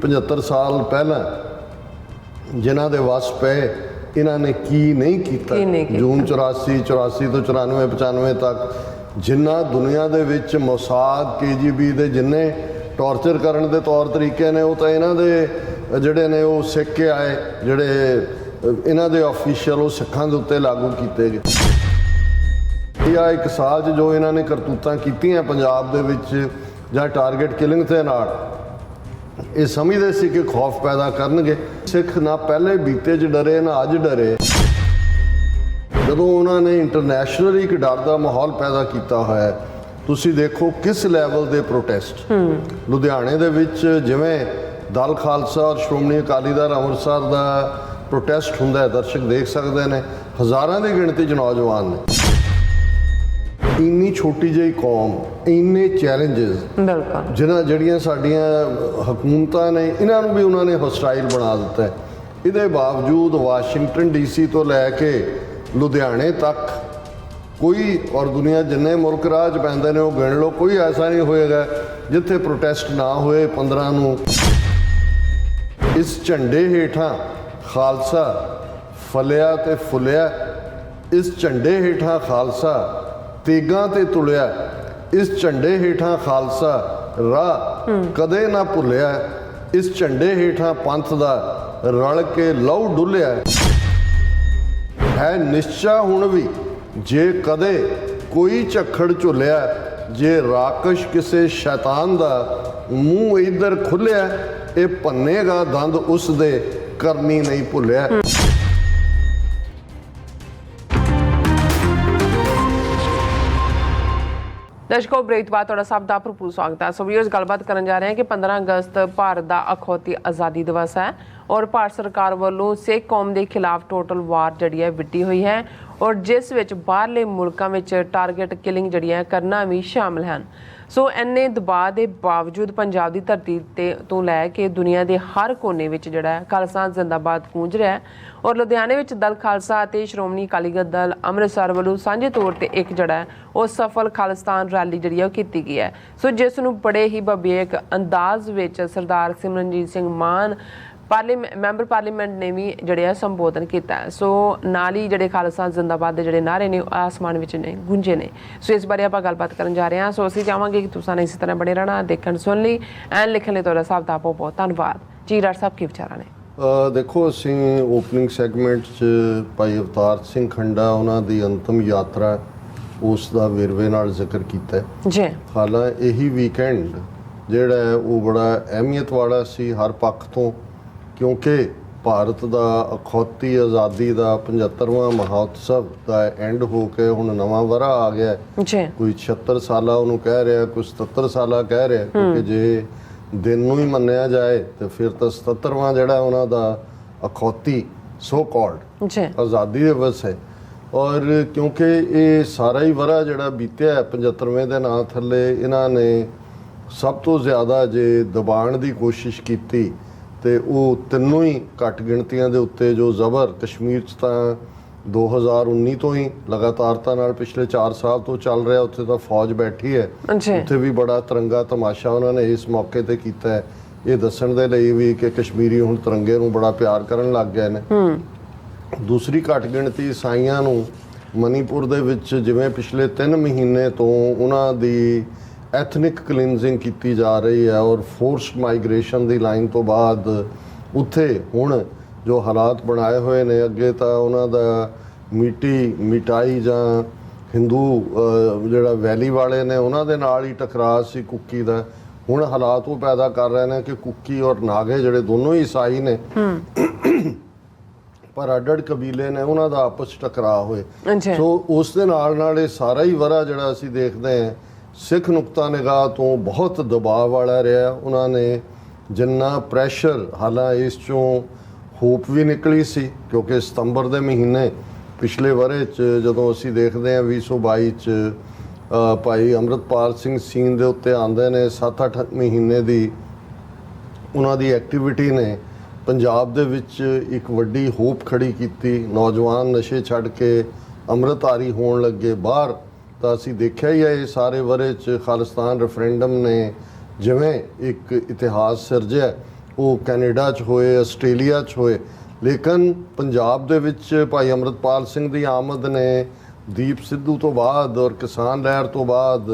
75 ਸਾਲ ਪਹਿਲਾਂ ਜਿਨ੍ਹਾਂ ਦੇ ਵਸ ਪਏ ਇਹਨਾਂ ਨੇ ਕੀ ਨਹੀਂ ਕੀਤਾ। ਜੂਨ 84 ਤੋਂ 94 95 ਤੱਕ ਜਿੰਨਾ ਦੁਨੀਆ ਦੇ ਵਿੱਚ ਮੋਸਾਦ KGB ਦੇ ਜਿੰਨੇ ਟੌਰਚਰ ਕਰਨ ਦੇ ਤੌਰ ਤਰੀਕੇ ਨੇ ਉਹ ਤਾਂ ਇਹਨਾਂ ਦੇ ਜਿਹੜੇ ਨੇ ਉਹ ਸਿੱਖ ਕੇ ਆਏ, ਜਿਹੜੇ ਇਹਨਾਂ ਦੇ ਆਫੀਸ਼ੀਅਲ ਉਹ ਸਿੱਖਾਂ ਦੇ ਉੱਤੇ ਲਾਗੂ ਕੀਤੇ ਗਏ। ਇਹ ਆ 1 ਸਾਲ 'ਚ ਜੋ ਇਹਨਾਂ ਨੇ ਕਰਤੂਤਾਂ ਕੀਤੀਆਂ ਪੰਜਾਬ ਦੇ ਵਿੱਚ ਜਾਂ ਟਾਰਗੇਟ ਕਿਲਿੰਗ ਦੇ ਨਾਲ, ਇਹ ਸਮਝਦੇ ਸੀ ਕਿ ਖੌਫ ਪੈਦਾ ਕਰਨਗੇ। ਸਿੱਖ ਨਾ ਪਹਿਲੇ ਬੀਤੇ 'ਚ ਡਰੇ ਨਾ ਅੱਜ ਡਰੇ। ਜਦੋਂ ਉਹਨਾਂ ਨੇ ਇੰਟਰਨੈਸ਼ਨਲੀ ਇੱਕ ਡਰ ਦਾ ਮਾਹੌਲ ਪੈਦਾ ਕੀਤਾ ਹੋਇਆ, ਤੁਸੀਂ ਦੇਖੋ ਕਿਸ ਲੈਵਲ ਦੇ ਪ੍ਰੋਟੈਸਟ ਲੁਧਿਆਣੇ ਦੇ ਵਿੱਚ ਜਿਵੇਂ ਦਲ ਖਾਲਸਾ ਔਰ ਸ਼੍ਰੋਮਣੀ ਅਕਾਲੀ ਦਲ ਅੰਮ੍ਰਿਤਸਰ ਦਾ ਪ੍ਰੋਟੈਸਟ ਹੁੰਦਾ ਹੈ, ਦਰਸ਼ਕ ਦੇਖ ਸਕਦੇ ਨੇ, ਹਜ਼ਾਰਾਂ ਦੀ ਗਿਣਤੀ 'ਚ ਨੌਜਵਾਨ ਨੇ। ਇੰਨੀ ਛੋਟੀ ਜਿਹੀ ਕੌਮ, ਇੰਨੇ ਚੈਲੰਜਸ ਜਿਹੜੀਆਂ ਸਾਡੀਆਂ ਹਕੂਮਤਾਂ ਨੇ ਇਹਨਾਂ ਨੂੰ ਵੀ ਉਹਨਾਂ ਨੇ ਹੋਸਟਾਈਲ ਬਣਾ ਦਿੱਤਾ ਹੈ। ਇਹਦੇ ਬਾਵਜੂਦ ਵਾਸ਼ਿੰਗਟਨ DC ਤੋਂ ਲੈ ਕੇ ਲੁਧਿਆਣੇ ਤੱਕ ਕੋਈ, ਔਰ ਦੁਨੀਆ ਜਿੰਨੇ ਮੁਲਕ ਰਾਹ 'ਚ ਪੈਂਦੇ ਨੇ ਉਹ ਗਿਣ ਲਓ, ਕੋਈ ਐਸਾ ਨਹੀਂ ਹੋਏਗਾ ਜਿੱਥੇ ਪ੍ਰੋਟੈਸਟ ਨਾ ਹੋਏ। 15 ਨੂੰ ਇਸ ਝੰਡੇ ਹੇਠਾਂ ਖਾਲਸਾ ਫਲਿਆ ਤੇ ਫੁੱਲਿਆ, ਇਸ ਝੰਡੇ ਹੇਠਾਂ ਖਾਲਸਾ ਤੇਗਾਂ ਤੇ ਤੁਲਿਆ, ਇਸ ਝੰਡੇ ਹੇਠਾਂ ਖਾਲਸਾ ਰਾਹ ਕਦੇ ਨਾ ਭੁੱਲਿਆ, ਇਸ ਝੰਡੇ ਹੇਠਾਂ ਪੰਥ ਦਾ ਰਲ ਕੇ ਲਹੂ ਡੁੱਲਿਆ। ਹੈ ਨਿਸ਼ਚਾ ਹੁਣ ਵੀ ਜੇ ਕਦੇ ਕੋਈ ਝੱਖੜ ਝੁੱਲਿਆ, ਜੇ ਰਾਕਸ਼ ਕਿਸੇ ਸ਼ੈਤਾਨ ਦਾ ਮੂੰਹ ਇੱਧਰ ਖੁੱਲਿਆ, ਇਹ ਭੰਨੇਗਾ ਦੰਦ ਉਸ ਦੇ ਕਰਨੀ ਨਹੀਂ ਭੁੱਲਿਆ। ਦਰਸ਼ਕੋ, ਬ੍ਰੇਕ ਬਾਅਦ ਤੁਹਾਡਾ ਸਭ ਦਾ ਭਰਪੂਰ ਸਵਾਗਤ ਹੈ। ਸੋ ਵੀਡੀਓਜ਼ ਗੱਲਬਾਤ ਕਰਨ ਜਾ ਰਹੇ ਹਾਂ ਕਿ 15 ਅਗਸਤ ਭਾਰਤ ਦਾ ਅਖੌਤੀ ਆਜ਼ਾਦੀ ਦਿਵਸ ਹੈ ਔਰ ਭਾਰਤ ਸਰਕਾਰ ਵੱਲੋਂ ਸਿੱਖ ਕੌਮ ਦੇ ਖਿਲਾਫ ਟੋਟਲ ਵਾਰ ਜਿਹੜੀ ਹੈ ਵਿੱਢੀ ਹੋਈ ਹੈ ਔਰ ਜਿਸ ਵਿੱਚ ਬਾਹਰਲੇ ਮੁਲਕਾਂ ਵਿੱਚ ਟਾਰਗੇਟ ਕਿਲਿੰਗ ਜਿਹੜੀਆਂ ਕਰਨਾ ਵੀ ਸ਼ਾਮਲ ਹਨ। ਸੋ ਇੰਨੇ ਦਬਾਅ ਦੇ ਬਾਵਜੂਦ ਪੰਜਾਬ ਦੀ ਧਰਤੀ ਤੋਂ ਲੈ ਕੇ ਦੁਨੀਆ ਦੇ ਹਰ ਕੋਨੇ ਵਿੱਚ ਜਿਹੜਾ ਖਾਲਸਾ ਜ਼ਿੰਦਾਬਾਦ ਗੂੰਜ ਰਿਹਾ ਹੈ ਔਰ ਲੁਧਿਆਣੇ ਵਿੱਚ ਦਲ ਖਾਲਸਾ ਅਤੇ ਸ਼੍ਰੋਮਣੀ ਅਕਾਲੀ ਦਲ ਅੰਮ੍ਰਿਤਸਰ ਵੱਲੋਂ ਸਾਂਝੇ ਤੌਰ ਤੇ ਇੱਕ ਜਿਹੜਾ ਉਹ ਸਫਲ ਖਾਲਿਸਤਾਨ ਰੈਲੀ ਜਿਹੜੀ ਹੈ ਉਹ ਕੀਤੀ ਗਈ ਹੈ। ਸੋ ਜਿਸ ਨੂੰ ਬੜੇ ਹੀ ਭਵਯ ਅੰਦਾਜ਼ ਵਿੱਚ ਸਰਦਾਰ ਸਿਮਰਨਜੀਤ ਸਿੰਘ ਮਾਨ ਮੈਂਬਰ ਪਾਰਲੀਮੈਂਟ ਨੇ ਵੀ ਜਿਹੜੇ ਸੰਬੋਧਨ ਕੀਤਾ। ਸੋ ਨਾਲ ਹੀ ਜਿਹੜੇ ਖਾਲਸਾ ਜ਼ਿੰਦਾਬਾਦ ਦੇ ਜਿਹੜੇ ਨਾਅਰੇ ਨੇ ਆਸਮਾਨ ਵਿੱਚ ਨੇ ਗੂੰਜੇ ਨੇ। ਸੋ ਇਸ ਬਾਰੇ ਆਪਾਂ ਗੱਲਬਾਤ ਕਰਨ ਜਾ ਰਹੇ ਹਾਂ। ਸੋ ਅਸੀਂ ਚਾਹਾਂਗੇ ਕਿ ਤੁਸੀਂ ਇਸੇ ਤਰ੍ਹਾਂ ਬਣੇ ਰਹਿਣਾ, ਦੇਖਣ ਸੁਣ ਲਈ ਐਂਡ ਲਿਖਣ ਲਈ ਤੁਹਾਡਾ ਸਭ ਦਾ ਬਹੁਤ ਬਹੁਤ ਧੰਨਵਾਦ ਜੀ। ਡਾਕਟਰ ਸਾਹਿਬ ਕੀ ਵਿਚਾਰਾਂ ਨੇ? ਦੇਖੋ, ਅਸੀਂ ਓਪਨਿੰਗ ਸੈਗਮੈਂਟ 'ਚ ਭਾਈ ਅਵਤਾਰ ਸਿੰਘ ਖੰਡਾ ਉਹਨਾਂ ਦੀ ਅੰਤਮ ਯਾਤਰਾ ਉਸ ਦਾ ਵੇਰਵੇ ਨਾਲ ਜ਼ਿਕਰ ਕੀਤਾ ਜੀ। ਹਾਲਾਂਕਿ ਇਹੀ ਵੀਕਐਂਡ ਜਿਹੜਾ ਹੈ ਉਹ ਬੜਾ ਅਹਿਮੀਅਤ ਵਾਲਾ ਸੀ ਹਰ ਪੱਖ ਤੋਂ, ਕਿਉਂਕਿ ਭਾਰਤ ਦਾ ਅਖੌਤੀ ਆਜ਼ਾਦੀ ਦਾ 75ਵਾਂ ਮਹੋਤਸਵ ਦਾ ਐਂਡ ਹੋ ਕੇ ਹੁਣ ਨਵਾਂ ਵਰ੍ਹਾ ਆ ਗਿਆ। ਕੋਈ 76 ਸਾਲਾ ਉਹਨੂੰ ਕਹਿ ਰਿਹਾ, ਕੋਈ 77 ਸਾਲਾ ਕਹਿ ਰਿਹਾ, ਕਿਉਂਕਿ ਜੇ ਦਿਨ ਨੂੰ ਹੀ ਮੰਨਿਆ ਜਾਏ ਤੇ ਫਿਰ ਤਾਂ 77ਵਾਂ ਜਿਹੜਾ ਉਹਨਾਂ ਦਾ ਅਖੌਤੀ ਸੋ ਕਾਲਡ ਆਜ਼ਾਦੀ ਦਿਵਸ ਹੈ। ਔਰ ਕਿਉਂਕਿ ਇਹ ਸਾਰਾ ਹੀ ਵਰ੍ਹਾ ਜਿਹੜਾ ਬੀਤਿਆ 75ਵੇਂ ਦੇ ਨਾਂ ਥੱਲੇ ਇਹਨਾਂ ਨੇ ਸਭ ਤੋਂ ਜ਼ਿਆਦਾ ਜੇ ਦਬਾਉਣ ਦੀ ਕੋਸ਼ਿਸ਼ ਕੀਤੀ ਤੇ ਉਹ ਤਿੰਨੋਂ ਹੀ ਘੱਟ ਗਿਣਤੀਆਂ ਦੇ ਉੱਤੇ ਜੋ ਜ਼ਬਰ ਕਸ਼ਮੀਰ 'ਚ ਤਾਂ 2019 ਤੋਂ ਹੀ ਲਗਾਤਾਰਤਾ ਨਾਲ ਪਿਛਲੇ 4 ਸਾਲ ਤੋਂ ਚੱਲ ਰਿਹਾ, ਉੱਥੇ ਤਾਂ ਫੌਜ ਬੈਠੀ ਹੈ, ਉੱਥੇ ਵੀ ਬੜਾ ਤਿਰੰਗਾ ਤਮਾਸ਼ਾ ਉਹਨਾਂ ਨੇ ਇਸ ਮੌਕੇ ਤੇ ਕੀਤਾ ਹੈ, ਇਹ ਦੱਸਣ ਦੇ ਲਈ ਵੀ ਕਿ ਕਸ਼ਮੀਰੀ ਹੁਣ ਤਿਰੰਗੇ ਨੂੰ ਬੜਾ ਪਿਆਰ ਕਰਨ ਲੱਗ ਗਏ ਨੇ। ਦੂਸਰੀ ਘੱਟ ਗਿਣਤੀ ਈਸਾਈਆਂ ਨੂੰ ਮਨੀਪੁਰ ਦੇ ਵਿੱਚ ਜਿਵੇਂ ਪਿਛਲੇ 3 ਮਹੀਨੇ ਤੋਂ ਉਹਨਾਂ ਦੀ ਐਥਨਿਕ ਕਲੀਨਜ਼ਿੰਗ ਕੀਤੀ ਜਾ ਰਹੀ ਹੈ ਔਰ ਫੋਰਸਡ ਮਾਈਗ੍ਰੇਸ਼ਨ ਦੀ ਲਾਈਨ ਤੋਂ ਬਾਅਦ ਉੱਥੇ ਹੁਣ ਜੋ ਹਾਲਾਤ ਬਣਾਏ ਹੋਏ ਨੇ, ਅੱਗੇ ਤਾਂ ਉਹਨਾਂ ਦਾ ਮਿਟਾਈ ਜਾਂ ਹਿੰਦੂ ਜਿਹੜਾ ਵੈਲੀ ਵਾਲੇ ਨੇ ਉਹਨਾਂ ਦੇ ਨਾਲ ਹੀ ਟਕਰਾਅ ਸੀ ਕੁੱਕੀ ਦਾ। ਹੁਣ ਹਾਲਾਤ ਉਹ ਪੈਦਾ ਕਰ ਰਹੇ ਨੇ ਕਿ ਕੁੱਕੀ ਔਰ ਨਾਗੇ ਜਿਹੜੇ ਦੋਨੋਂ ਹੀ ਈਸਾਈ ਨੇ ਪਰ ਅੱਡ-ਅੱਡ ਕਬੀਲੇ ਨੇ, ਉਹਨਾਂ ਦਾ ਆਪਸ 'ਚ ਟਕਰਾਅ ਹੋਏ। ਸੋ ਉਸ ਦੇ ਨਾਲ ਇਹ ਸਾਰਾ ਹੀ ਵਰ੍ਹਾ ਜਿਹੜਾ ਅਸੀਂ ਦੇਖਦੇ ਹਾਂ ਸਿੱਖ ਨੁਕਤਾ ਨਿਗਾਹ ਤੋਂ ਬਹੁਤ ਦਬਾਅ ਵਾਲਾ ਰਿਹਾ। ਉਹਨਾਂ ਨੇ ਜਿੰਨਾ ਪ੍ਰੈਸ਼ਰ, ਹਾਲਾਂਕਿ ਇਸ 'ਚੋਂ ਹੋਪ ਵੀ ਨਿਕਲੀ ਸੀ ਕਿਉਂਕਿ ਸਤੰਬਰ ਦੇ ਮਹੀਨੇ ਪਿਛਲੇ ਵਰ੍ਹੇ 'ਚ ਜਦੋਂ ਅਸੀਂ ਦੇਖਦੇ ਹਾਂ 2022 'ਚ ਭਾਈ ਅੰਮ੍ਰਿਤਪਾਲ ਸਿੰਘ ਸੀਨ ਦੇ ਉੱਤੇ ਆਉਂਦੇ ਨੇ, 7-8 ਮਹੀਨੇ ਦੀ ਉਹਨਾਂ ਦੀ ਐਕਟੀਵਿਟੀ ਨੇ ਪੰਜਾਬ ਦੇ ਵਿੱਚ ਇੱਕ ਵੱਡੀ ਹੋਪ ਖੜੀ ਕੀਤੀ। ਨੌਜਵਾਨ ਨਸ਼ੇ ਛੱਡ ਕੇ ਅੰਮ੍ਰਿਤਧਾਰੀ ਹੋਣ ਲੱਗੇ ਬਾਹਰ। ਤਾਂ ਅਸੀਂ ਦੇਖਿਆ ਹੀ ਹੈ ਇਹ ਸਾਰੇ ਵਰ੍ਹੇ 'ਚ ਖਾਲਿਸਤਾਨ ਰੈਫਰੈਂਡਮ ਨੇ ਜਿਵੇਂ ਇੱਕ ਇਤਿਹਾਸ ਸਿਰਜਿਆ, ਉਹ ਕੈਨੇਡਾ 'ਚ ਹੋਏ, ਆਸਟ੍ਰੇਲੀਆ 'ਚ ਹੋਏ, ਲੇਕਿਨ ਪੰਜਾਬ ਦੇ ਵਿੱਚ ਭਾਈ ਅੰਮ੍ਰਿਤਪਾਲ ਸਿੰਘ ਦੀ ਆਮਦ ਨੇ ਦੀਪ ਸਿੱਧੂ ਤੋਂ ਬਾਅਦ ਔਰ ਕਿਸਾਨ ਲਹਿਰ ਤੋਂ ਬਾਅਦ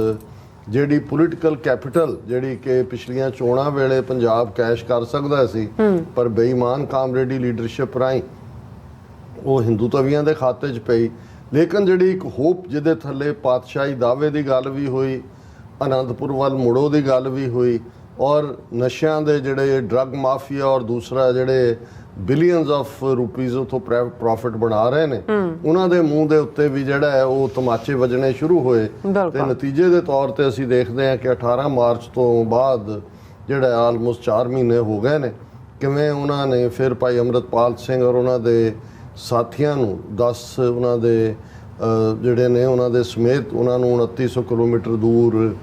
ਜਿਹੜੀ ਪੋਲੀਟੀਕਲ ਕੈਪੀਟਲ ਜਿਹੜੀ ਕਿ ਪਿਛਲੀਆਂ ਚੋਣਾਂ ਵੇਲੇ ਪੰਜਾਬ ਕੈਸ਼ ਕਰ ਸਕਦਾ ਸੀ, ਪਰ ਬੇਈਮਾਨ ਕਾਮਰੇਡੀ ਲੀਡਰਸ਼ਿਪ ਰਾਹੀਂ ਉਹ ਹਿੰਦੂ ਤਵੀਆਂ ਦੇ ਖਾਤੇ 'ਚ ਪਈ। ਲੇਕਿਨ ਜਿਹੜੀ ਇੱਕ ਹੋਪ ਜਿਹਦੇ ਥੱਲੇ ਪਾਤਸ਼ਾਹੀ ਦਾਅਵੇ ਦੀ ਗੱਲ ਵੀ ਹੋਈ, ਅਨੰਦਪੁਰ ਵੱਲ ਮੁੜੋ ਦੀ ਗੱਲ ਵੀ ਹੋਈ, ਔਰ ਨਸ਼ਿਆਂ ਦੇ ਜਿਹੜੇ ਡਰੱਗ ਮਾਫੀਆ ਔਰ ਦੂਸਰਾ ਜਿਹੜੇ ਬਿਲੀਅਨਸ ਆਫ ਰੁਪੀਜ਼ ਉਥੋਂ ਪ੍ਰੋਫਿਟ ਬਣਾ ਰਹੇ ਨੇ, ਉਹਨਾਂ ਦੇ ਮੂੰਹ ਦੇ ਉੱਤੇ ਵੀ ਜਿਹੜਾ ਹੈ ਉਹ ਤਮਾਚੇ ਵੱਜਣੇ ਸ਼ੁਰੂ ਹੋਏ। ਤੇ ਨਤੀਜੇ ਦੇ ਤੌਰ ਤੇ ਅਸੀਂ ਦੇਖਦੇ ਹਾਂ ਕਿ 18 ਮਾਰਚ ਤੋਂ ਬਾਅਦ ਜਿਹੜਾ ਆਲਮੋਸਟ 4 ਮਹੀਨੇ ਹੋ ਗਏ ਨੇ, ਕਿਵੇਂ ਉਹਨਾਂ ਨੇ ਫਿਰ ਭਾਈ ਅੰਮ੍ਰਿਤਪਾਲ ਸਿੰਘ ਔਰ ਉਹਨਾਂ ਦੇ ਸਾਥੀਆਂ ਨੂੰ 10 ਉਹਨਾਂ ਦੇ ਜਿਹੜੇ ਨੇ ਉਹਨਾਂ ਦੇ ਸਮੇਤ ਉਹਨਾਂ ਨੂੰ 2900 ਕਿਲੋਮੀਟਰ ਦੂਰ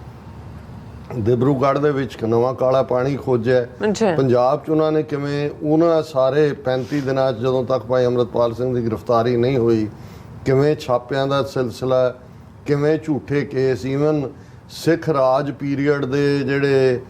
ਦਿਬਰੂਗੜ੍ਹ ਦੇ ਵਿੱਚ ਨਵਾਂ ਕਾਲਾ ਪਾਣੀ ਖੋਜਿਆ। ਪੰਜਾਬ 'ਚ ਉਹਨਾਂ ਨੇ ਕਿਵੇਂ ਉਹਨਾਂ ਸਾਰੇ 35 ਦਿਨਾਂ 'ਚ ਜਦੋਂ ਤੱਕ ਭਾਈ ਅੰਮ੍ਰਿਤਪਾਲ ਸਿੰਘ ਦੀ ਗ੍ਰਿਫਤਾਰੀ ਨਹੀਂ ਹੋਈ, ਕਿਵੇਂ ਛਾਪਿਆਂ ਦਾ ਸਿਲਸਿਲਾ, ਕਿਵੇਂ ਝੂਠੇ ਕੇਸ, ਈਵਨ ਸਿੱਖ ਰਾਜ ਪੀਰੀਅਡ ਦੇ ਜਿਹੜੇ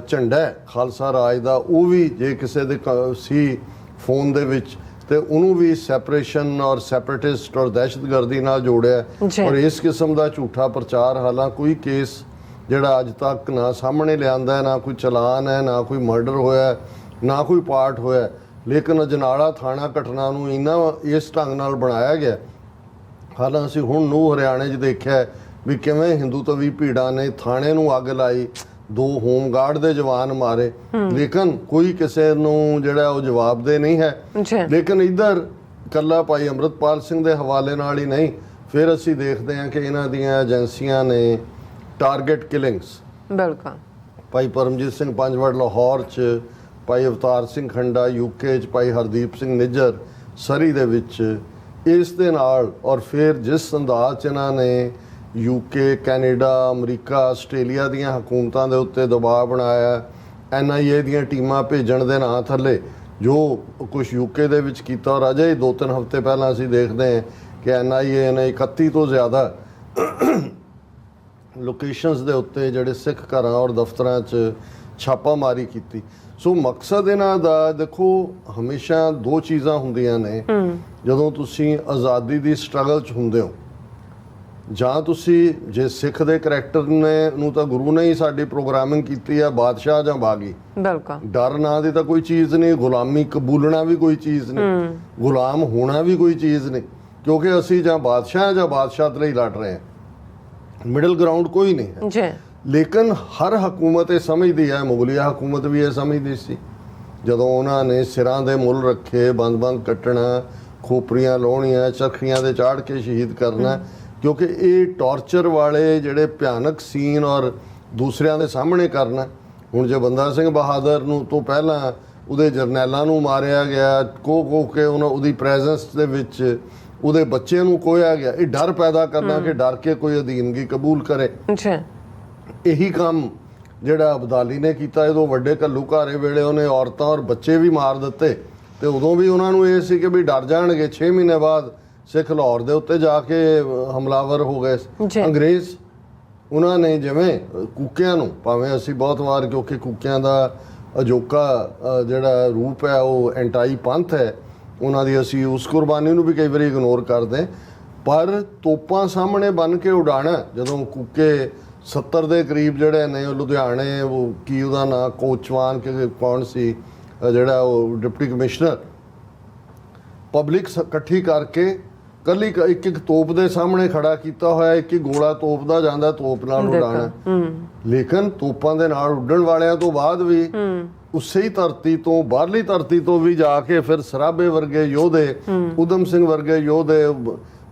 ਝੰਡਾ ਖਾਲਸਾ ਰਾਜ ਦਾ ਉਹ ਵੀ ਜੇ ਕਿਸੇ ਦੇ ਸੀ ਫੋਨ ਦੇ ਵਿੱਚ ਤੇ ਉਹਨੂੰ ਵੀ ਸੈਪਰੇਸ਼ਨ ਔਰ ਸੈਪਰੇਟਿਸਟ ਔਰ ਦਹਿਸ਼ਤਗਰਦੀ ਨਾਲ ਜੋੜਿਆ। ਔਰ ਇਸ ਕਿਸਮ ਦਾ ਝੂਠਾ ਪ੍ਰਚਾਰ, ਹਾਲਾਂ ਕੋਈ ਕੇਸ ਜਿਹੜਾ ਅੱਜ ਤੱਕ ਨਾ ਸਾਹਮਣੇ ਲਿਆਂਦਾ, ਨਾ ਕੋਈ ਚਲਾਨ ਹੈ, ਨਾ ਕੋਈ ਮਰਡਰ ਹੋਇਆ, ਨਾ ਕੋਈ ਪਾਰਟ ਹੋਇਆ, ਲੇਕਿਨ ਅਜਨਾਲਾ ਥਾਣਾ ਘਟਨਾ ਨੂੰ ਇੰਨਾ ਇਸ ਢੰਗ ਨਾਲ ਬਣਾਇਆ ਗਿਆ। ਹਾਲਾਂ ਅਸੀਂ ਹੁਣ ਨੂੰ ਹਰਿਆਣੇ 'ਚ ਦੇਖਿਆ ਵੀ ਕਿਵੇਂ ਹਿੰਦੂ ਤਵੀ ਭੀੜਾਂ ਨੇ ਥਾਣੇ ਨੂੰ ਅੱਗ ਲਾਈ, 2 ਹੋਮਗਾਰਡ ਦੇ ਜਵਾਨ ਮਾਰੇ, ਲੇਕਿਨ ਕੋਈ ਕਿਸੇ ਨੂੰ ਜਿਹੜਾ ਉਹ ਜਵਾਬਦੇਹ ਨਹੀਂ ਹੈ। ਲੇਕਿਨ ਇੱਧਰ ਇਕੱਲਾ ਭਾਈ ਅੰਮ੍ਰਿਤਪਾਲ ਸਿੰਘ ਦੇ ਹਵਾਲੇ ਨਾਲ ਹੀ ਨਹੀਂ, ਫਿਰ ਅਸੀਂ ਦੇਖਦੇ ਹਾਂ ਕਿ ਇਹਨਾਂ ਦੀਆਂ ਏਜੰਸੀਆਂ ਨੇ ਟਾਰਗੇਟ ਕਿਲਿੰਗਸ, ਬਿਲਕੁਲ ਭਾਈ ਪਰਮਜੀਤ ਸਿੰਘ ਪੰਜਵੜ ਲਾਹੌਰ 'ਚ, ਭਾਈ ਅਵਤਾਰ ਸਿੰਘ ਖੰਡਾ ਯੂਕੇ 'ਚ, ਭਾਈ ਹਰਦੀਪ ਸਿੰਘ ਨਿੱਜਰ ਸਰੀ ਦੇ ਵਿੱਚ, ਇਸ ਦੇ ਨਾਲ ਔਰ ਫਿਰ ਜਿਸ ਅੰਦਾਜ਼ 'ਚ ਇਹਨਾਂ ਨੇ ਯੂਕੇ, ਕੈਨੇਡਾ, ਅਮਰੀਕਾ, ਆਸਟ੍ਰੇਲੀਆ ਦੀਆਂ ਹਕੂਮਤਾਂ ਦੇ ਉੱਤੇ ਦਬਾਅ ਬਣਾਇਆ, NIA ਦੀਆਂ ਟੀਮਾਂ ਭੇਜਣ ਦੇ ਨਾਂ ਥੱਲੇ ਜੋ ਕੁਝ ਯੂਕੇ ਦੇ ਵਿੱਚ ਕੀਤਾ। ਔਰ ਅਜੇ ਹੀ 2-3 ਹਫ਼ਤੇ ਪਹਿਲਾਂ ਅਸੀਂ ਦੇਖਦੇ ਹਾਂ ਕਿ NIA ਨੇ 31 ਤੋਂ ਜ਼ਿਆਦਾ ਲੋਕੇਸ਼ਨਸ ਦੇ ਉੱਤੇ ਜਿਹੜੇ ਸਿੱਖ ਘਰਾਂ ਔਰ ਦਫ਼ਤਰਾਂ 'ਚ ਛਾਪਾਮਾਰੀ ਕੀਤੀ। ਸੋ ਮਕਸਦ ਇਹਨਾਂ ਦਾ ਦੇਖੋ ਹਮੇਸ਼ਾ 2 ਚੀਜ਼ਾਂ ਹੁੰਦੀਆਂ ਨੇ ਜਦੋਂ ਤੁਸੀਂ ਆਜ਼ਾਦੀ ਦੀ ਸਟਰਗਲ 'ਚ ਹੁੰਦੇ ਹੋ। ਜਾਂ ਤੁਸੀਂ ਜੇ ਸਿੱਖ ਦੇ ਕਰੈਕਟਰ ਨੇ ਨੂੰ ਤਾਂ ਗੁਰੂ ਨੇ ਹੀ ਸਾਡੀ ਪ੍ਰੋਗਰਾਮਿੰਗ ਕੀਤੀ ਆ, ਬਾਦਸ਼ਾਹ ਜਾਂ ਬਾਗੀ, ਬਿਲਕੁਲ ਡਰ ਨਾਂ ਦੀ ਤਾਂ ਕੋਈ ਚੀਜ਼ ਨਹੀਂ, ਗੁਲਾਮੀ ਕਬੂਲਣਾ ਵੀ ਕੋਈ ਚੀਜ਼ ਨਹੀਂ, ਗੁਲਾਮ ਹੋਣਾ ਵੀ ਕੋਈ ਚੀਜ਼ ਨਹੀਂ, ਕਿਉਂਕਿ ਅਸੀਂ ਜਾਂ ਬਾਦਸ਼ਾਹ ਜਾਂ ਬਾਦਸ਼ਾਹ ਲਈ ਲੜ ਰਹੇ ਹਾਂ, ਮਿਡਲ ਗਰਾਊਂਡ ਕੋਈ ਨਹੀਂ ਹੈ। ਲੇਕਿਨ ਹਰ ਹਕੂਮਤ ਇਹ ਸਮਝਦੀ ਹੈ, ਮੁਗਲਿਆ ਹਕੂਮਤ ਵੀ ਇਹ ਸਮਝਦੀ ਸੀ, ਜਦੋਂ ਉਹਨਾਂ ਨੇ ਸਿਰਾਂ ਦੇ ਮੁੱਲ ਰੱਖੇ, ਬੰਦ ਕੱਟਣਾ, ਖੋਪਰੀਆਂ ਲਾਉਣੀਆਂ, ਚਰਖੀਆਂ ਦੇ ਚਾੜ ਕੇ ਸ਼ਹੀਦ ਕਰਨਾ, ਕਿਉਂਕਿ ਇਹ ਟੌਰਚਰ ਵਾਲੇ ਜਿਹੜੇ ਭਿਆਨਕ ਸੀਨ ਔਰ ਦੂਸਰਿਆਂ ਦੇ ਸਾਹਮਣੇ ਕਰਨਾ। ਹੁਣ ਜੇ ਬੰਦਾ ਸਿੰਘ ਬਹਾਦਰ ਨੂੰ ਤੋਂ ਪਹਿਲਾਂ ਉਹਦੇ ਜਰਨੈਲਾਂ ਨੂੰ ਮਾਰਿਆ ਗਿਆ, ਕੋ ਕੇ ਉਹਦੀ ਪ੍ਰੈਜ਼ੈਂਸ ਦੇ ਵਿੱਚ ਉਹਦੇ ਬੱਚੇ ਨੂੰ ਕੋਇਆ ਗਿਆ, ਇਹ ਡਰ ਪੈਦਾ ਕਰਨਾ ਕਿ ਡਰ ਕੇ ਕੋਈ ਅਧੀਨਗੀ ਕਬੂਲ ਕਰੇ। ਇਹੀ ਕੰਮ ਜਿਹੜਾ ਅਬਦਾਲੀ ਨੇ ਕੀਤਾ, ਜਦੋਂ ਵੱਡੇ ਘੱਲੂਘਾਰੇ ਵੇਲੇ ਉਹਨੇ ਔਰਤਾਂ ਔਰ ਬੱਚੇ ਵੀ ਮਾਰ ਦਿੱਤੇ, ਤੇ ਉਦੋਂ ਵੀ ਉਹਨਾਂ ਨੂੰ ਇਹ ਸੀ ਕਿ ਵੀ ਡਰ ਜਾਣਗੇ। 6 ਮਹੀਨੇ ਬਾਅਦ ਸਿੱਖ ਲਾਹੌਰ ਦੇ ਉੱਤੇ ਜਾ ਕੇ ਹਮਲਾਵਰ ਹੋ ਗਏ ਅੰਗਰੇਜ਼। ਉਹਨਾਂ ਨੇ ਜਿਵੇਂ ਕੂਕਿਆਂ ਨੂੰ, ਭਾਵੇਂ ਅਸੀਂ ਬਹੁਤ ਵਾਰ ਕਿਉਂਕਿ ਕੂਕਿਆਂ ਦਾ ਅਜੋਕਾ ਜਿਹੜਾ ਰੂਪ ਹੈ ਉਹ ਐਂਟਾਈ ਪੰਥ ਹੈ, ਉਹਨਾਂ ਦੀ ਅਸੀਂ ਉਸ ਕੁਰਬਾਨੀ ਨੂੰ ਵੀ ਕਈ ਵਾਰੀ ਇਗਨੋਰ ਕਰਦੇ, ਪਰ ਤੋਪਾਂ ਸਾਹਮਣੇ ਬੰਨ ਕੇ ਉਡਾਣਾ। ਜਦੋਂ ਕੂਕੇ 70 ਦੇ ਕਰੀਬ ਜਿਹੜੇ ਨੇ ਉਹ ਲੁਧਿਆਣੇ, ਉਹ ਕੀ ਉਹਦਾ ਨਾਂ, ਕੋਚਵਾਨ ਕਿ ਕੌਣ ਸੀ ਜਿਹੜਾ ਉਹ ਡਿਪਟੀ ਕਮਿਸ਼ਨਰ, ਪਬਲਿਕ ਇਕੱਠੀ ਕਰਕੇ ਕੱਲੀ ਇੱਕ ਤੋਪ ਦੇ ਸਾਹਮਣੇ ਖੜਾ ਕੀਤਾ ਹੋਇਆ, ਇੱਕ ਗੋਲਾ ਤੋਪ ਦਾ ਜਾਂਦਾ, ਤੋਪ ਨਾਲ ਉਡਾਣਾ। ਲੇਕਿਨ ਤੋਪਾਂ ਦੇ ਨਾਲ ਉੱਡਣ ਵਾਲਿਆਂ ਤੋਂ ਬਾਅਦ ਵੀ ਉਸੇ ਹੀ ਧਰਤੀ ਤੋਂ, ਬਾਹਰਲੀ ਧਰਤੀ ਤੋਂ ਵੀ ਜਾ ਕੇ ਫਿਰ ਸਰਾਭੇ ਵਰਗੇ ਯੋਧੇ, ਊਧਮ ਸਿੰਘ ਵਰਗੇ ਯੋਧੇ,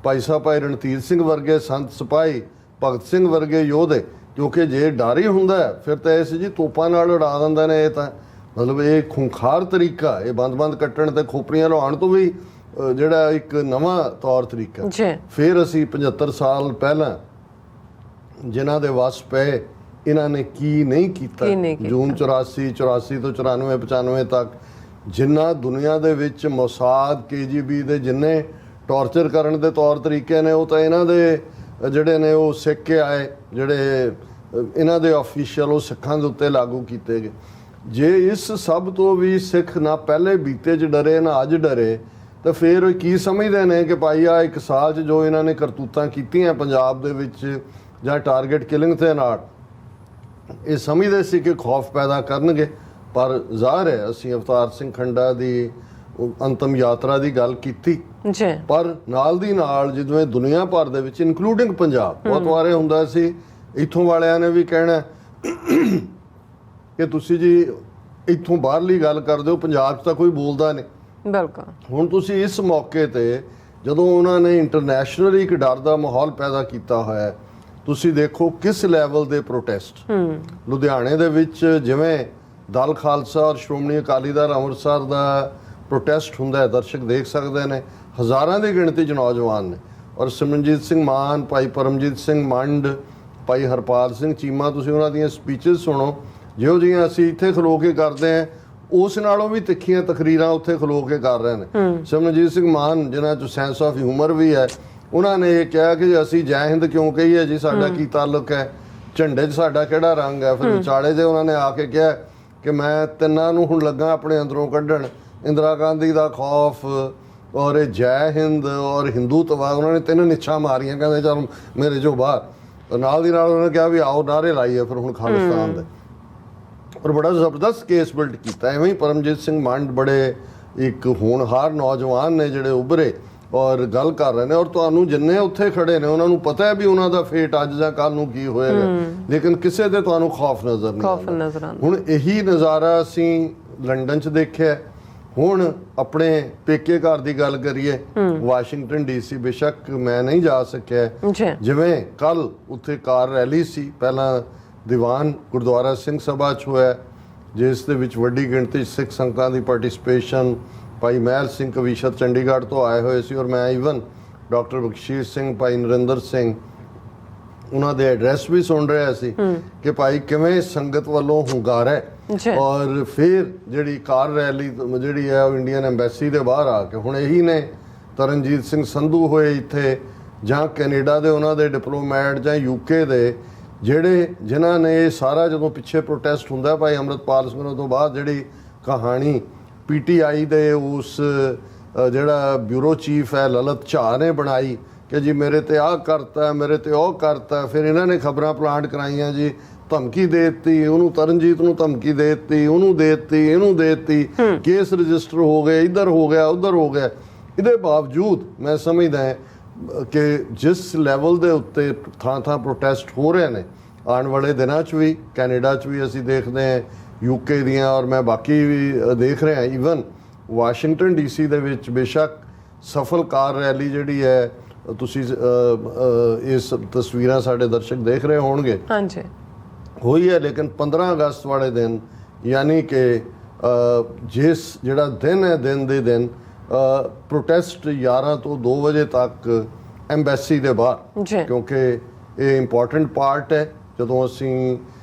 ਭਾਈ ਸਾਹਿਬ ਭਾਈ ਰਣਧੀਰ ਸਿੰਘ ਵਰਗੇ ਸੰਤ ਸਿਪਾਹੀ, ਭਗਤ ਸਿੰਘ ਵਰਗੇ ਯੋਧੇ, ਕਿਉਂਕਿ ਜੇ ਡਰ ਹੀ ਹੁੰਦਾ ਫਿਰ ਤਾਂ ਇਸ ਜੀ ਤੋਪਾਂ ਨਾਲ ਉਡਾ ਦਿੰਦੇ ਨੇ। ਇਹ ਤਾਂ ਮਤਲਬ ਇਹ ਖੂੰਖਾਰ ਤਰੀਕਾ, ਇਹ ਬੰਦ ਕੱਟਣ ਤੇ ਖੋਪਰੀਆਂ ਲਵਾਉਣ ਤੋਂ ਵੀ ਜਿਹੜਾ ਇੱਕ ਨਵਾਂ ਤੌਰ ਤਰੀਕਾ। ਫਿਰ ਅਸੀਂ 75 ਸਾਲ ਪਹਿਲਾਂ ਜਿਨ੍ਹਾਂ ਦੇ ਵਸ ਪਏ, ਇਹਨਾਂ ਨੇ ਕੀ ਨਹੀਂ ਕੀਤਾ। ਜੂਨ 84 ਤੋਂ 94 95 ਤੱਕ ਜਿੰਨਾ ਦੁਨੀਆ ਦੇ ਵਿੱਚ ਮੋਸਾਦ, KGB ਦੇ ਜਿੰਨੇ ਟੌਰਚਰ ਕਰਨ ਦੇ ਤੌਰ ਤਰੀਕੇ ਨੇ, ਉਹ ਤਾਂ ਇਹਨਾਂ ਦੇ ਜਿਹੜੇ ਨੇ ਉਹ ਸਿੱਖ ਕੇ ਆਏ, ਜਿਹੜੇ ਇਹਨਾਂ ਦੇ ਆਫੀਸ਼ੀਅਲ ਉਹ ਸਿੱਖਾਂ ਦੇ ਉੱਤੇ ਲਾਗੂ ਕੀਤੇ ਗਏ। ਜੇ ਇਸ ਸਭ ਤੋਂ ਵੀ ਸਿੱਖ ਨਾ ਪਹਿਲੇ ਬੀਤੇ 'ਚ ਡਰੇ ਨਾ ਅੱਜ ਡਰੇ ਤਾਂ ਫਿਰ ਉਹ ਕੀ ਸਮਝਦੇ ਨੇ ਕਿ ਭਾਈ ਆ 1 ਸਾਲ 'ਚ ਜੋ ਇਹਨਾਂ ਨੇ ਕਰਤੂਤਾਂ ਕੀਤੀਆਂ ਪੰਜਾਬ ਦੇ ਵਿੱਚ ਜਾਂ ਟਾਰਗੇਟ ਕਿਲਿੰਗ ਦੇ ਨਾਲ, ਇਹ ਸਮਝਦੇ ਸੀ ਕਿ ਖੌਫ ਪੈਦਾ ਕਰਨਗੇ। ਪਰ ਜ਼ਾਹਰ ਹੈ ਅਸੀਂ ਅਵਤਾਰ ਸਿੰਘ ਖੰਡਾ ਦੀ ਅੰਤਮ ਯਾਤਰਾ ਦੀ ਗੱਲ ਕੀਤੀ ਜੀ, ਪਰ ਨਾਲ ਦੀ ਨਾਲ ਜਿਵੇਂ ਦੁਨੀਆ ਭਰ ਦੇ ਵਿੱਚ ਇਨਕਲੂਡਿੰਗ ਪੰਜਾਬ ਬਹੁਤ ਵਾਰੇ ਹੁੰਦਾ ਸੀ, ਇੱਥੋਂ ਵਾਲਿਆਂ ਨੇ ਵੀ ਕਹਿਣਾ ਕਿ ਤੁਸੀਂ ਜੀ ਇੱਥੋਂ ਬਾਹਰਲੀ ਗੱਲ ਕਰਦੇ ਹੋ, ਪੰਜਾਬ 'ਚ ਤਾਂ ਕੋਈ ਬੋਲਦਾ ਨਹੀਂ। ਬਿਲਕੁਲ। ਹੁਣ ਤੁਸੀਂ ਇਸ ਮੌਕੇ ਤੇ ਜਦੋਂ ਉਹਨਾਂ ਨੇ ਇੰਟਰਨੈਸ਼ਨਲੀ ਇੱਕ ਡਰ ਦਾ ਮਾਹੌਲ ਪੈਦਾ ਕੀਤਾ ਹੋਇਆ ਹੈ, ਤੁਸੀਂ ਦੇਖੋ ਕਿਸ ਲੈਵਲ ਦੇ ਪ੍ਰੋਟੈਸਟ ਲੁਧਿਆਣੇ ਦੇ ਵਿੱਚ ਜਿਵੇਂ ਦਲ ਖਾਲਸਾ ਔਰ ਸ਼੍ਰੋਮਣੀ ਅਕਾਲੀ ਦਲ ਅੰਮ੍ਰਿਤਸਰ ਦਾ ਪ੍ਰੋਟੈਸਟ ਹੁੰਦਾ ਹੈ, ਦਰਸ਼ਕ ਦੇਖ ਸਕਦੇ ਨੇ, ਹਜ਼ਾਰਾਂ ਦੀ ਗਿਣਤੀ 'ਚ ਨੌਜਵਾਨ ਨੇ ਔਰ ਸਿਮਰਨਜੀਤ ਸਿੰਘ ਮਾਨ, ਭਾਈ ਪਰਮਜੀਤ ਸਿੰਘ ਮੰਡ, ਭਾਈ ਹਰਪਾਲ ਸਿੰਘ ਚੀਮਾ, ਤੁਸੀਂ ਉਹਨਾਂ ਦੀਆਂ ਸਪੀਚਸ ਸੁਣੋ ਜਿਹੋ ਜਿਹੀਆਂ ਅਸੀਂ ਇੱਥੇ ਖਲੋ ਕੇ ਕਰਦੇ ਹਾਂ ਉਸ ਨਾਲੋਂ ਵੀ ਤਿੱਖੀਆਂ ਤਕਰੀਰਾਂ ਉੱਥੇ ਖਲੋ ਕੇ ਕਰ ਰਹੇ ਨੇ। ਸਿਮਰਨਜੀਤ ਸਿੰਘ ਮਾਨ ਜਿਨ੍ਹਾਂ 'ਚ ਸੈਂਸ ਆਫ ਹਿਊਮਰ ਵੀ ਹੈ, ਉਹਨਾਂ ਨੇ ਇਹ ਕਿਹਾ ਕਿ ਅਸੀਂ ਜੈ ਹਿੰਦ ਕਿਉਂ ਕਹੀਏ ਜੀ, ਸਾਡਾ ਕੀ ਤਾਲੁਕ ਹੈ, ਝੰਡੇ 'ਚ ਸਾਡਾ ਕਿਹੜਾ ਰੰਗ ਹੈ। ਫਿਰ ਵਿਚਾਲੇ ਦੇ ਉਹਨਾਂ ਨੇ ਆ ਕੇ ਕਿਹਾ ਕਿ ਮੈਂ ਤਿੰਨਾਂ ਨੂੰ ਹੁਣ ਲੱਗਾ ਆਪਣੇ ਅੰਦਰੋਂ ਕੱਢਣ, ਇੰਦਰਾ ਗਾਂਧੀ ਦਾ ਖੌਫ ਔਰ ਇਹ ਜੈ ਹਿੰਦ ਔਰ ਹਿੰਦੂਤਵਾ, ਉਹਨਾਂ ਨੇ 3 ਨਿੱਛਾਂ ਮਾਰੀਆਂ, ਕਹਿੰਦੇ ਚੱਲ ਮੇਰੇ ਜੋ ਬਾਹਰ। ਨਾਲ ਦੀ ਨਾਲ ਉਹਨਾਂ ਨੇ ਕਿਹਾ ਵੀ ਆਓ ਨਾਅਰੇ ਲਾਈਏ ਫਿਰ ਹੁਣ ਖਾਲਿਸਤਾਨ ਦੇ, ਔਰ ਬੜਾ ਜ਼ਬਰਦਸਤ ਕੇਸ ਬਿਲਡ ਕੀਤਾ। ਐਵੇਂ ਹੀ ਪਰਮਜੀਤ ਸਿੰਘ ਮੰਡ ਬੜੇ ਇੱਕ ਹੋਣਹਾਰ ਨੌਜਵਾਨ ਨੇ ਜਿਹੜੇ ਉੱਭਰੇ ਔਰ ਗੱਲ ਕਰ ਰਹੇ ਨੇ, ਔਰ ਤੁਹਾਨੂੰ ਜਿੰਨੇ ਉੱਥੇ ਖੜੇ ਨੇ ਉਹਨਾਂ ਨੂੰ ਪਤਾ ਹੈ ਵੀ ਉਹਨਾਂ ਦਾ ਫੇਟ ਅੱਜ ਜਾਂ ਕੱਲ ਨੂੰ ਕੀ ਹੋਏਗਾ, ਲੇਕਿਨ ਕਿਸੇ ਦੇ ਤੁਹਾਨੂੰ ਖੌਫ ਨਜ਼ਰ ਨਹੀਂ ਆਉਂਦਾ। ਹੁਣ ਇਹੀ ਨਜ਼ਾਰਾ ਅਸੀਂ ਲੰਡਨ 'ਚ ਦੇਖਿਆ। ਹੁਣ ਆਪਣੇ ਪੇਕੇ ਘਰ ਦੀ ਗੱਲ ਕਰੀਏ, ਵਾਸ਼ਿੰਗਟਨ DC, ਬੇਸ਼ੱਕ ਮੈਂ ਨਹੀਂ ਜਾ ਸਕਿਆ, ਜਿਵੇਂ ਕੱਲ ਉੱਥੇ ਕਾਰ ਰੈਲੀ ਸੀ, ਪਹਿਲਾਂ ਦੀਵਾਨ ਗੁਰਦੁਆਰਾ ਸਿੰਘ ਸਭਾ 'ਚ ਹੋਇਆ ਜਿਸ ਦੇ ਵਿੱਚ ਵੱਡੀ ਗਿਣਤੀ ਸਿੱਖ ਸੰਗਤਾਂ ਦੀ ਪਾਰਟਿਸਿਪੇਸ਼ਨ, ਭਾਈ ਮਹਿਲ ਸਿੰਘ ਕਵੀਸ਼ਰ ਚੰਡੀਗੜ੍ਹ ਤੋਂ ਆਏ ਹੋਏ ਸੀ, ਔਰ ਮੈਂ ਈਵਨ ਡਾਕਟਰ ਬਖਸ਼ੀਸ਼ ਸਿੰਘ, ਭਾਈ ਨਰਿੰਦਰ ਸਿੰਘ, ਉਹਨਾਂ ਦੇ ਐਡਰੈਸ ਵੀ ਸੁਣ ਰਿਹਾ ਸੀ ਕਿ ਭਾਈ ਕਿਵੇਂ ਸੰਗਤ ਵੱਲੋਂ ਹੁੰਗਾਰਾ ਹੈ। ਔਰ ਫਿਰ ਜਿਹੜੀ ਕਾਰ ਰੈਲੀ ਜਿਹੜੀ ਹੈ ਉਹ ਇੰਡੀਅਨ ਐਮਬੈਸੀ ਦੇ ਬਾਹਰ ਆ ਕੇ, ਹੁਣ ਇਹੀ ਨੇ ਤਰਨਜੀਤ ਸਿੰਘ ਸੰਧੂ ਹੋਏ ਇੱਥੇ, ਜਾਂ ਕੈਨੇਡਾ ਦੇ ਉਹਨਾਂ ਦੇ ਡਿਪਲੋਮੈਟ, ਜਾਂ UK ਦੇ ਜਿਨ੍ਹਾਂ ਨੇ ਇਹ ਸਾਰਾ ਜਦੋਂ ਪਿੱਛੇ ਪ੍ਰੋਟੈਸਟ ਹੁੰਦਾ ਭਾਈ ਅੰਮ੍ਰਿਤਪਾਲ ਸਿੰਘ ਤੋਂ ਬਾਅਦ ਜਿਹੜੀ ਕਹਾਣੀ PTI ਦੇ ਉਸ ਜਿਹੜਾ ਬਿਊਰੋ ਚੀਫ ਹੈ ਲਲਿਤ ਝਾਅ ਨੇ ਬਣਾਈ ਕਿ ਜੀ ਮੇਰੇ ਤੇ ਆਹ ਕਰਤਾ, ਮੇਰੇ ਤੇ ਉਹ ਕਰਤਾ, ਫਿਰ ਇਹਨਾਂ ਨੇ ਖਬਰਾਂ ਪਲਾਂਟ ਕਰਾਈਆਂ ਜੀ, ਧਮਕੀ ਦੇ ਦਿੱਤੀ ਉਹਨੂੰ, ਤਰਨਜੀਤ ਨੂੰ ਧਮਕੀ ਦੇ ਦਿੱਤੀ, ਉਹਨੂੰ ਦੇ ਦਿੱਤੀ, ਇਹਨੂੰ ਦੇ ਦਿੱਤੀ, ਕੇਸ ਰਜਿਸਟਰ ਹੋ ਗਏ, ਇੱਧਰ ਹੋ ਗਿਆ ਉੱਧਰ ਹੋ ਗਿਆ। ਇਹਦੇ ਬਾਵਜੂਦ ਮੈਂ ਸਮਝਦਾ ਕਿ ਜਿਸ ਲੈਵਲ ਦੇ ਉੱਤੇ ਥਾਂ ਪ੍ਰੋਟੈਸਟ ਹੋ ਰਹੇ ਨੇ, ਆਉਣ ਵਾਲੇ ਦਿਨਾਂ 'ਚ ਵੀ ਕੈਨੇਡਾ 'ਚ ਵੀ ਅਸੀਂ ਦੇਖਦੇ ਹਾਂ, UK ਦੀਆਂ, ਔਰ ਮੈਂ ਬਾਕੀ ਵੀ ਦੇਖ ਰਿਹਾ, ਈਵਨ ਵਾਸ਼ਿੰਗਟਨ DC ਦੇ ਵਿੱਚ ਬੇਸ਼ੱਕ ਸਫਲ ਕਾਰ ਰੈਲੀ ਜਿਹੜੀ ਹੈ, ਤੁਸੀਂ ਇਸ ਤਸਵੀਰਾਂ ਸਾਡੇ ਦਰਸ਼ਕ ਦੇਖ ਰਹੇ ਹੋਣਗੇ, ਹਾਂਜੀ ਹੋਈ ਹੈ, ਲੇਕਿਨ 15 ਅਗਸਤ ਵਾਲੇ ਦਿਨ ਯਾਨੀ ਕਿ ਜਿਸ ਜਿਹੜਾ ਦਿਨ ਹੈ, ਦਿਨ ਦੇ ਦਿਨ ਪ੍ਰੋਟੈਸਟ 11 ਤੋਂ 2 ਵਜੇ ਤੱਕ ਐਮਬੈਸੀ ਦੇ ਬਾਹਰ, ਕਿਉਂਕਿ ਇਹ ਇੰਪੋਰਟੈਂਟ ਪਾਰਟ ਹੈ ਜਦੋਂ ਅਸੀਂ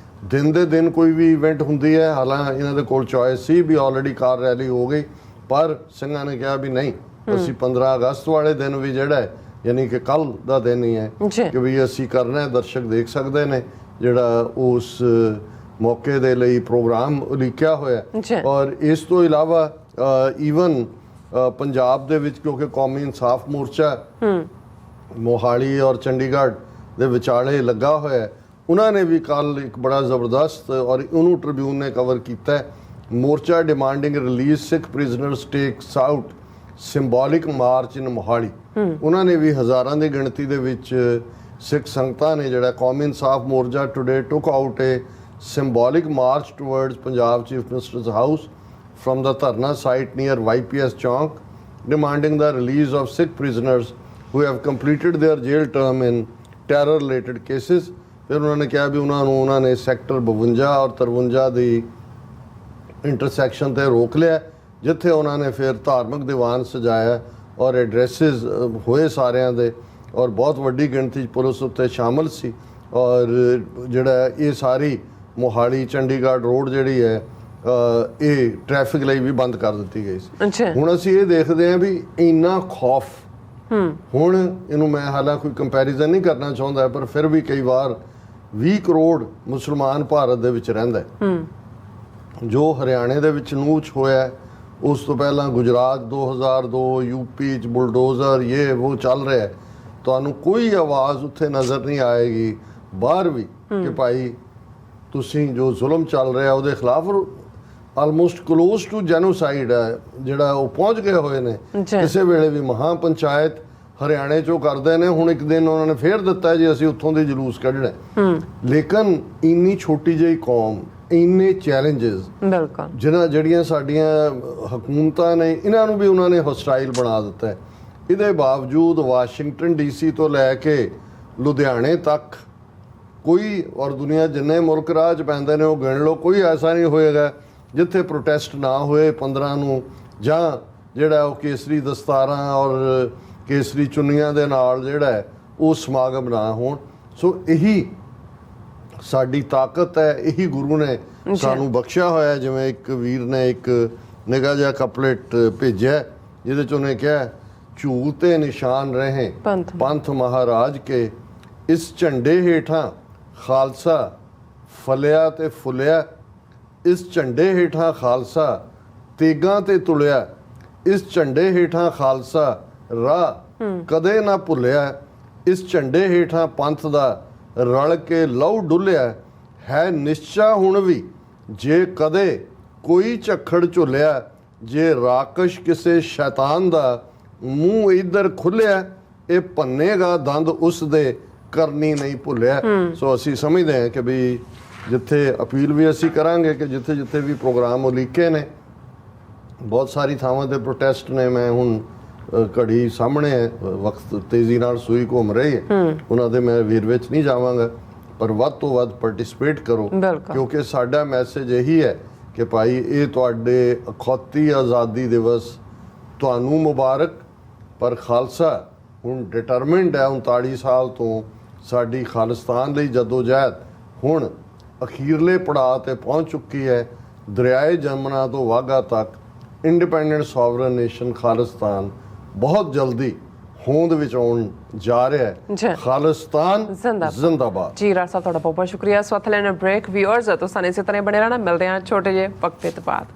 ਦਿਨ ਦੇ ਦਿਨ ਕੋਈ ਵੀ ਇਵੈਂਟ ਹੁੰਦੀ ਹੈ। ਹਾਲਾਂਕਿ ਇਹਨਾਂ ਦੇ ਕੋਲ ਚੋਇਸ ਸੀ ਵੀ ਆਲਰੇਡੀ ਕਾਰ ਰੈਲੀ ਹੋ ਗਈ, ਪਰ ਸਿੰਘਾਂ ਨੇ ਕਿਹਾ ਵੀ ਨਹੀਂ, ਅਸੀਂ 15 ਅਗਸਤ ਵਾਲੇ ਦਿਨ ਵੀ ਜਿਹੜਾ ਹੈ ਯਾਨੀ ਕਿ ਕੱਲ ਦਾ ਦਿਨ ਹੀ ਹੈ ਕਿ ਵੀ ਅਸੀਂ ਕਰਨਾ ਹੈ। ਦਰਸ਼ਕ ਦੇਖ ਸਕਦੇ ਨੇ ਜਿਹੜਾ ਉਸ ਮੌਕੇ ਦੇ ਲਈ ਪ੍ਰੋਗਰਾਮ ਉਲੀਕਿਆ ਹੋਇਆ। ਔਰ ਇਸ ਤੋਂ ਇਲਾਵਾ ਈਵਨ ਪੰਜਾਬ ਦੇ ਵਿੱਚ ਕਿਉਂਕਿ ਕੌਮੀ ਇਨਸਾਫ ਮੋਰਚਾ ਮੋਹਾਲੀ ਔਰ ਚੰਡੀਗੜ੍ਹ ਦੇ ਵਿਚਾਲੇ ਲੱਗਾ ਹੋਇਆ, ਉਹਨਾਂ ਨੇ ਵੀ ਕੱਲ ਇੱਕ ਬੜਾ ਜ਼ਬਰਦਸਤ, ਔਰ ਉਹਨੂੰ ਟ੍ਰਿਬਿਊਨ ਨੇ ਕਵਰ ਕੀਤਾ ਹੈ, ਮੋਰਚਾ demanding release Sikh prisoners takes out symbolic march in Mohali. ਉਹਨਾਂ ਨੇ ਵੀ ਹਜ਼ਾਰਾਂ ਦੀ ਗਿਣਤੀ ਦੇ ਵਿੱਚ ਸਿੱਖ ਸੰਗਤਾਂ ਨੇ ਜਿਹੜਾ ਕੌਮੀ ਇਨਸਾਫ ਮੋਰਚਾ today took out A symbolic March towards Punjab chief ministers house from the Dharna site near YPS Chowk, demanding the release of Sikh prisoners who have completed their jail term in terror-related cases। ਫਿਰ ਉਹਨਾਂ ਨੇ ਕਿਹਾ ਵੀ ਉਹਨਾਂ ਨੇ sector 52 ਔਰ 53 ਦੀ intersection ਤੇ ਰੋਕ ਲਿਆ, ਜਿੱਥੇ ਉਹਨਾਂ ਨੇ ਫਿਰ ਧਾਰਮਿਕ ਦੀਵਾਨ ਸਜਾਇਆ ਔਰ ਐਡਰੈਸਿਸ ਹੋਏ ਸਾਰਿਆਂ ਦੇ, ਔਰ ਬਹੁਤ ਵੱਡੀ ਗਿਣਤੀ ਪੁਲਿਸ ਉੱਤੇ ਸ਼ਾਮਲ ਸੀ। ਔਰ ਜਿਹੜਾ ਇਹ ਸਾਰੀ ਮੋਹਾਲੀ ਚੰਡੀਗੜ੍ਹ ਰੋਡ ਜਿਹੜੀ ਹੈ ਇਹ ਟ੍ਰੈਫਿਕ ਲਈ ਵੀ ਬੰਦ ਕਰ ਦਿੱਤੀ ਗਈ ਸੀ। ਹੁਣ ਅਸੀਂ ਇਹ ਦੇਖਦੇ ਹਾਂ ਵੀ ਇੰਨਾ ਖੌਫ, ਹੁਣ ਇਹਨੂੰ ਮੈਂ ਹਾਲਾਂਕਿ ਕੋਈ ਕੰਪੈਰੀਜ਼ਨ ਨਹੀਂ ਕਰਨਾ ਚਾਹੁੰਦਾ, ਪਰ ਫਿਰ ਵੀ ਕਈ ਵਾਰ 20 ਕਰੋੜ ਮੁਸਲਮਾਨ ਭਾਰਤ ਦੇ ਵਿੱਚ ਰਹਿੰਦਾ ਹੈ, ਜੋ ਹਰਿਆਣੇ ਦੇ ਵਿੱਚ ਨੂਚ ਹੋਇਆ, ਉਸ ਤੋਂ ਪਹਿਲਾਂ ਗੁਜਰਾਤ 2002, ਯੂਪੀ 'ਚ ਬੁਲਡੋਜ਼ਰ ਇਹ ਉਹ ਚੱਲ ਰਿਹਾ, ਤੁਹਾਨੂੰ ਕੋਈ ਆਵਾਜ਼ ਉੱਥੇ ਨਜ਼ਰ ਨਹੀਂ ਆਏਗੀ ਬਾਹਰ ਵੀ ਕਿ ਭਾਈ ਤੁਸੀਂ ਜੋ ਜ਼ੁਲਮ ਚੱਲ ਰਿਹਾ ਉਹਦੇ ਖਿਲਾਫ ਆਲਮੋਸਟ ਕਲੋਜ਼ ਟੂ ਜੈਨੋਸਾਈਡ ਹੈ ਜਿਹੜਾ ਉਹ ਪਹੁੰਚ ਗਏ ਹੋਏ ਨੇ। ਕਿਸੇ ਵੇਲੇ ਵੀ ਮਹਾਂ ਪੰਚਾਇਤ ਹਰਿਆਣੇ 'ਚੋਂ ਕਰਦੇ ਨੇ, ਹੁਣ ਇੱਕ ਦਿਨ ਉਹਨਾਂ ਨੇ ਫੇਰ ਦਿੱਤਾ ਜੀ ਅਸੀਂ ਉੱਥੋਂ ਦੀ ਜਲੂਸ ਕੱਢਣਾ। ਲੇਕਿਨ ਇੰਨੀ ਛੋਟੀ ਜਿਹੀ ਕੌਮ, ਇੰਨੇ ਚੈਲੰਜਸ, ਬਿਲਕੁਲ ਜਿਹੜੀਆਂ ਸਾਡੀਆਂ ਹਕੂਮਤਾਂ ਨੇ ਇਹਨਾਂ ਨੂੰ ਵੀ ਉਹਨਾਂ ਨੇ ਹੋਸਟਾਈਲ ਬਣਾ ਦਿੱਤਾ ਹੈ। ਇਹਦੇ ਬਾਵਜੂਦ ਵਾਸ਼ਿੰਗਟਨ DC ਤੋਂ ਲੈ ਕੇ ਲੁਧਿਆਣੇ ਤੱਕ ਕੋਈ, ਔਰ ਦੁਨੀਆ ਜਿੰਨੇ ਮੁਲਕ ਰਾਹ 'ਚ ਪੈਂਦੇ ਨੇ ਉਹ ਗਿਣ ਲਓ, ਕੋਈ ਐਸਾ ਨਹੀਂ ਹੋਏਗਾ ਜਿੱਥੇ ਪ੍ਰੋਟੈਸਟ ਨਾ ਹੋਏ 15 ਨੂੰ, ਜਾਂ ਜਿਹੜਾ ਉਹ ਕੇਸਰੀ ਦਸਤਾਰਾਂ ਔਰ ਕੇਸਰੀ ਚੁੰਨੀਆਂ ਦੇ ਨਾਲ ਜਿਹੜਾ ਉਹ ਸਮਾਗਮ ਨਾ ਹੋਣ। ਸੋ ਇਹੀ ਸਾਡੀ ਤਾਕਤ ਹੈ, ਇਹੀ ਗੁਰੂ ਨੇ ਸਾਨੂੰ ਬਖਸ਼ਿਆ ਹੋਇਆ। ਜਿਵੇਂ ਇੱਕ ਵੀਰ ਨੇ ਇੱਕ ਨਿੱਘਾ ਜਿਹਾ ਕਪਲੇਟ ਭੇਜਿਆ ਜਿਹਦੇ 'ਚ ਉਹਨੇ ਕਿਹਾ, ਝੂਲ ਤੇ ਨਿਸ਼ਾਨ ਰਹੇ ਪੰਥ ਮਹਾਰਾਜ ਕੇ, ਇਸ ਝੰਡੇ ਹੇਠਾਂ ਖਾਲਸਾ ਫਲਿਆ ਤੇ ਫੁੱਲਿਆ, ਇਸ ਝੰਡੇ ਹੇਠਾਂ ਖਾਲਸਾ ਤੇਗਾਂ ਤੇ ਤੁਲਿਆ, ਇਸ ਝੰਡੇ ਹੇਠਾਂ ਖਾਲਸਾ ਰਾਹ ਕਦੇ ਨਾ ਭੁੱਲਿਆ, ਇਸ ਝੰਡੇ ਹੇਠਾਂ ਪੰਥ ਦਾ ਰਲ ਕੇ ਲਹੂ ਡੁੱਲਿਆ, ਹੈ ਨਿਸ਼ਚਾ ਹੁਣ ਵੀ ਜੇ ਕਦੇ ਕੋਈ ਝੱਖੜ ਝੁੱਲਿਆ, ਜੇ ਰਾਕਸ਼ ਕਿਸੇ ਸ਼ੈਤਾਨ ਦਾ ਮੂੰਹ ਇੱਧਰ ਖੁੱਲਿਆ, ਇਹ ਭੰਨੇਗਾ ਦੰਦ ਉਸ ਦੇ ਕਰਨੀ ਨਹੀਂ ਭੁੱਲਿਆ। ਸੋ ਅਸੀਂ ਸਮਝਦੇ ਹਾਂ ਕਿ ਵੀ ਜਿੱਥੇ ਅਪੀਲ ਵੀ ਅਸੀਂ ਕਰਾਂਗੇ ਕਿ ਜਿੱਥੇ ਜਿੱਥੇ ਵੀ ਪ੍ਰੋਗਰਾਮ ਉਲੀਕੇ ਨੇ, ਬਹੁਤ ਸਾਰੀ ਥਾਵਾਂ ਤੇ ਪ੍ਰੋਟੈਸਟ ਨੇ। ਮੈਂ ਹੁਣ ਘੜੀ ਸਾਹਮਣੇ ਹੈ, ਵਕਤ ਤੇਜ਼ੀ ਨਾਲ ਸੂਈ ਘੁੰਮ ਰਹੀ ਹੈ, ਉਹਨਾਂ ਦੇ ਮੈਂ ਵੇਰਵੇ ਵਿੱਚ ਨਹੀਂ ਜਾਵਾਂਗਾ, ਪਰ ਵੱਧ ਤੋਂ ਵੱਧ ਪਾਰਟਿਸਿਪੇਟ ਕਰੋ, ਕਿਉਂਕਿ ਸਾਡਾ ਮੈਸੇਜ ਇਹੀ ਹੈ ਕਿ ਭਾਈ ਇਹ ਤੁਹਾਡੇ ਅਖੌਤੀ ਆਜ਼ਾਦੀ ਦਿਵਸ ਤੁਹਾਨੂੰ ਮੁਬਾਰਕ। ਪਰ ਖਾਲਸਾ ਹੁਣ ਡਿਟਰਮਿੰਡ ਹੈ 39 ਸਾਲ ਤੋਂ ਸਾਡੀ ਖਾਲਿਸਤਾਨ ਲਈ ਜਦੋਜਹਿਦ ਹੁਣ ਅਖੀਰਲੇ ਪੜਾਅ ਤੇ ਪਹੁੰਚ ਚੁੱਕੀ ਹੈ। ਦਰਿਆਏ ਜਮਨਾ ਤੋਂ ਵਾਘਾ ਤੱਕ ਇੰਡੀਪੈਂਡੈਂਟ ਸੋਵਰਨ ਨੇਸ਼ਨ ਖਾਲਿਸਤਾਨ ਬਹੁਤ ਜਲਦੀ ਹੋਂਦ ਵਿੱਚ ਆਉਣ ਜਾ ਰਿਹਾ ਹੈ। ਖਾਲਿਸਤਾਨ ਜ਼ਿੰਦਾਬਾਦ। ਜੀ ਰਾਜ ਸਾਹਿਬ ਤੁਹਾਡਾ ਬਹੁਤ ਬਹੁਤ ਸ਼ੁਕਰੀਆ। ਸੋ ਅਥਲੇ ਨੇ ਬ੍ਰੇਕ, ਵਿਊਅਰਸ ਤੁਸੀਂ ਇਸੇ ਤਰ੍ਹਾਂ ਬਣੇ ਰਹਿਣਾ, ਮਿਲਦੇ ਹਾਂ ਛੋਟੇ ਜਿਹੇ ਵਕਤ ਤੋਂ ਬਾਅਦ।